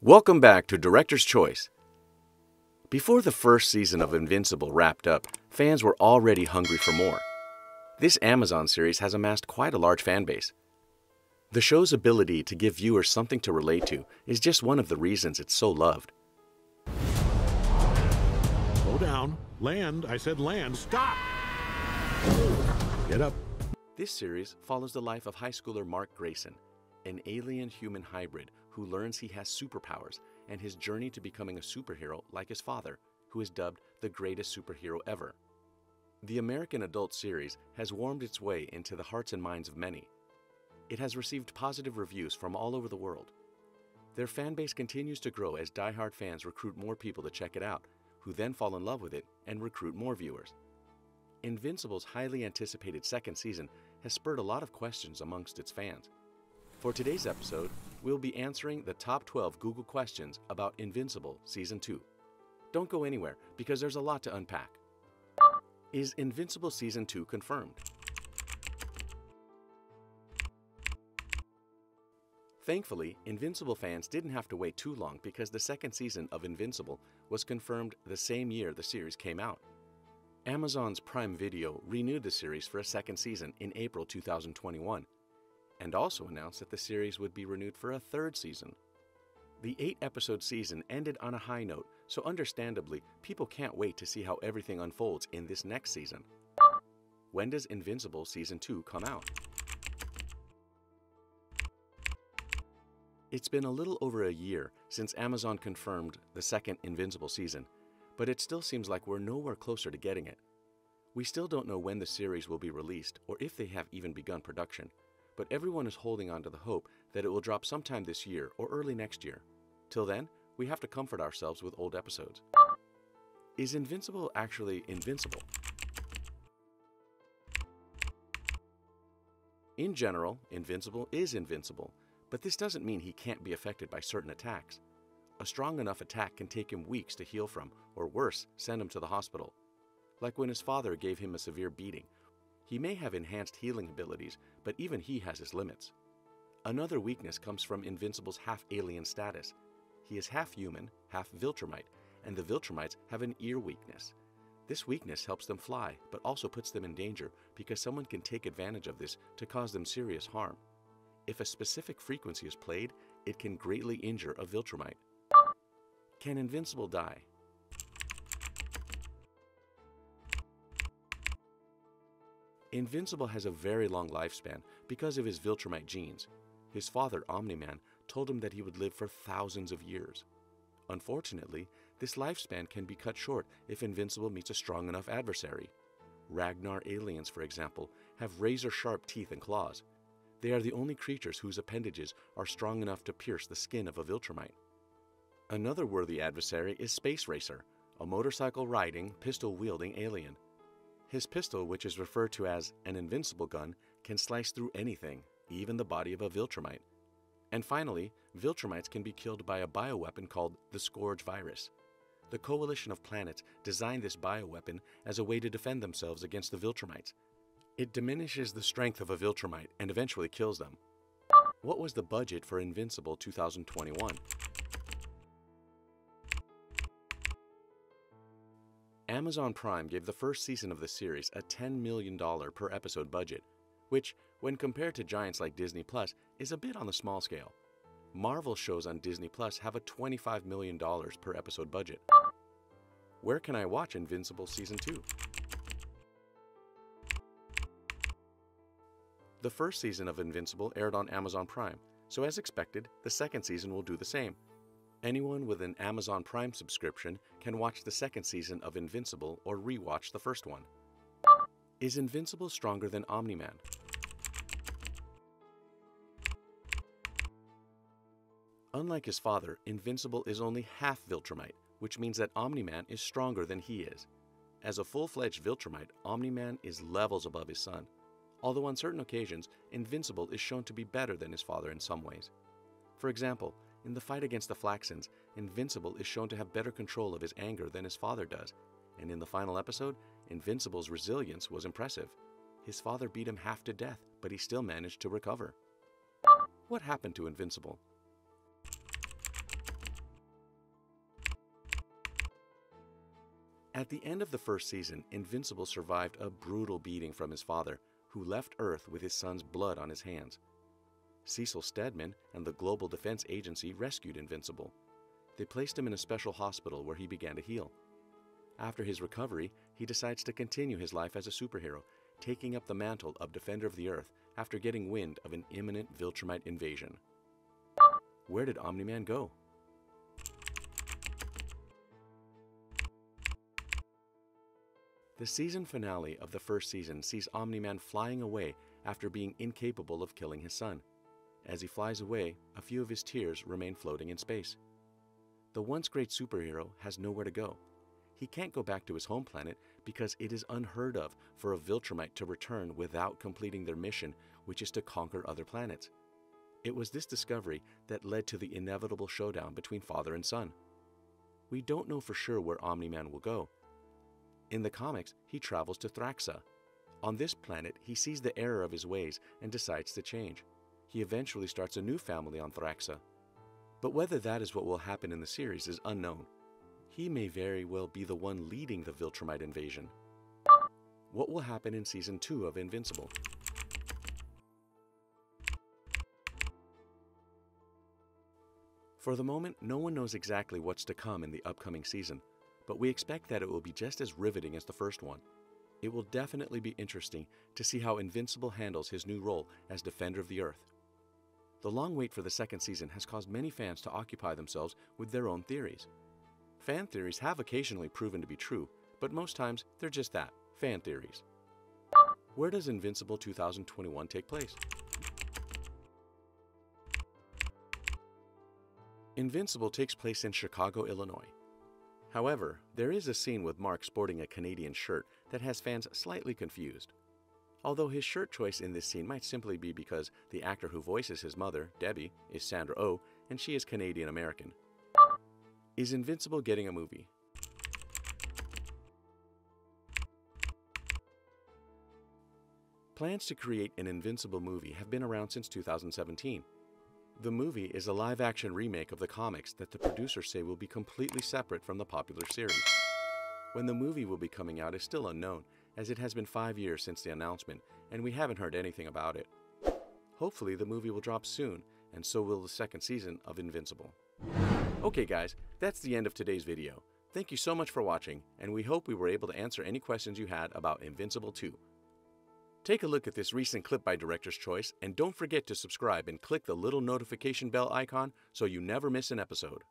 Welcome back to Director's Choice. Before the first season of Invincible wrapped up, fans were already hungry for more. This Amazon series has amassed quite a large fan base. The show's ability to give viewers something to relate to is just one of the reasons it's so loved. Slow down. Land. I said land. Stop! Get up. This series follows the life of high schooler Mark Grayson, an alien-human hybrid who learns he has superpowers and his journey to becoming a superhero like his father, who is dubbed the greatest superhero ever. The American adult series has warmed its way into the hearts and minds of many. It has received positive reviews from all over the world. Their fan base continues to grow as die-hard fans recruit more people to check it out, who then fall in love with it and recruit more viewers. Invincible's highly anticipated second season has spurred a lot of questions amongst its fans. For today's episode, we'll be answering the top 12 Google questions about Invincible Season 2. Don't go anywhere, because there's a lot to unpack. Is Invincible Season 2 confirmed? Thankfully, Invincible fans didn't have to wait too long because the second season of Invincible was confirmed the same year the series came out. Amazon's Prime Video renewed the series for a second season in April 2021, and also announced that the series would be renewed for a third season. The 8-episode season ended on a high note, so understandably, people can't wait to see how everything unfolds in this next season. When does Invincible Season 2 come out? It's been a little over a year since Amazon confirmed the second Invincible season, but it still seems like we're nowhere closer to getting it. We still don't know when the series will be released or if they have even begun production, but everyone is holding on to the hope that it will drop sometime this year or early next year. Till then, we have to comfort ourselves with old episodes. Is Invincible actually invincible? In general, Invincible is invincible, but this doesn't mean he can't be affected by certain attacks. A strong enough attack can take him weeks to heal from, or worse, send him to the hospital. Like when his father gave him a severe beating. He may have enhanced healing abilities, but even he has his limits. Another weakness comes from Invincible's half-alien status. He is half-human, half-Viltrumite, and the Viltrumites have an ear weakness. This weakness helps them fly, but also puts them in danger because someone can take advantage of this to cause them serious harm. If a specific frequency is played, it can greatly injure a Viltrumite. Can Invincible die? Invincible has a very long lifespan because of his Viltrumite genes. His father, Omni-Man, told him that he would live for thousands of years. Unfortunately, this lifespan can be cut short if Invincible meets a strong enough adversary. Ragnar aliens, for example, have razor-sharp teeth and claws. They are the only creatures whose appendages are strong enough to pierce the skin of a Viltrumite. Another worthy adversary is Space Racer, a motorcycle-riding, pistol-wielding alien. His pistol, which is referred to as an invincible gun, can slice through anything, even the body of a Viltrumite. And finally, Viltrumites can be killed by a bioweapon called the Scourge virus. The coalition of planets designed this bioweapon as a way to defend themselves against the Viltrumites. It diminishes the strength of a Viltrumite and eventually kills them. What was the budget for Invincible 2021? Amazon Prime gave the first season of the series a $10 million per episode budget, which, when compared to giants like Disney Plus, is a bit on the small scale. Marvel shows on Disney Plus have a $25 million per episode budget. Where can I watch Invincible Season 2? The first season of Invincible aired on Amazon Prime, so as expected, the second season will do the same. Anyone with an Amazon Prime subscription can watch the second season of Invincible or rewatch the first one. Is Invincible stronger than Omni-Man? Unlike his father, Invincible is only half Viltrumite, which means that Omni-Man is stronger than he is. As a full-fledged Viltrumite, Omni-Man is levels above his son. Although on certain occasions, Invincible is shown to be better than his father in some ways. For example, in the fight against the Flaxans, Invincible is shown to have better control of his anger than his father does, and in the final episode, Invincible's resilience was impressive. His father beat him half to death, but he still managed to recover. What happened to Invincible? At the end of the first season, Invincible survived a brutal beating from his father, who left Earth with his son's blood on his hands. Cecil Stedman and the Global Defense Agency rescued Invincible. They placed him in a special hospital where he began to heal. After his recovery, he decides to continue his life as a superhero, taking up the mantle of Defender of the Earth after getting wind of an imminent Viltrumite invasion. Where did Omni-Man go? The season finale of the first season sees Omni-Man flying away after being incapable of killing his son. As he flies away, a few of his tears remain floating in space. The once great superhero has nowhere to go. He can't go back to his home planet because it is unheard of for a Viltrumite to return without completing their mission, which is to conquer other planets. It was this discovery that led to the inevitable showdown between father and son. We don't know for sure where Omni-Man will go. In the comics, he travels to Thraxa. On this planet, he sees the error of his ways and decides to change. He eventually starts a new family on Thraxa. But whether that is what will happen in the series is unknown. He may very well be the one leading the Viltrumite invasion. What will happen in Season 2 of Invincible? For the moment, no one knows exactly what's to come in the upcoming season, but we expect that it will be just as riveting as the first one. It will definitely be interesting to see how Invincible handles his new role as Defender of the Earth. The long wait for the second season has caused many fans to occupy themselves with their own theories. Fan theories have occasionally proven to be true, but most times they're just that, fan theories. Where does Invincible 2021 take place? Invincible takes place in Chicago, Illinois. However, there is a scene with Mark sporting a Canadian shirt that has fans slightly confused. Although his shirt choice in this scene might simply be because the actor who voices his mother, Debbie, is Sandra Oh, and she is Canadian-American. Is Invincible getting a movie? Plans to create an Invincible movie have been around since 2017. The movie is a live-action remake of the comics that the producers say will be completely separate from the popular series. When the movie will be coming out is still unknown, as it has been 5 years since the announcement, and we haven't heard anything about it. Hopefully the movie will drop soon, and so will the second season of Invincible. Okay guys, that's the end of today's video. Thank you so much for watching, and we hope we were able to answer any questions you had about Invincible 2. Take a look at this recent clip by Director's Choice, and don't forget to subscribe and click the little notification bell icon so you never miss an episode.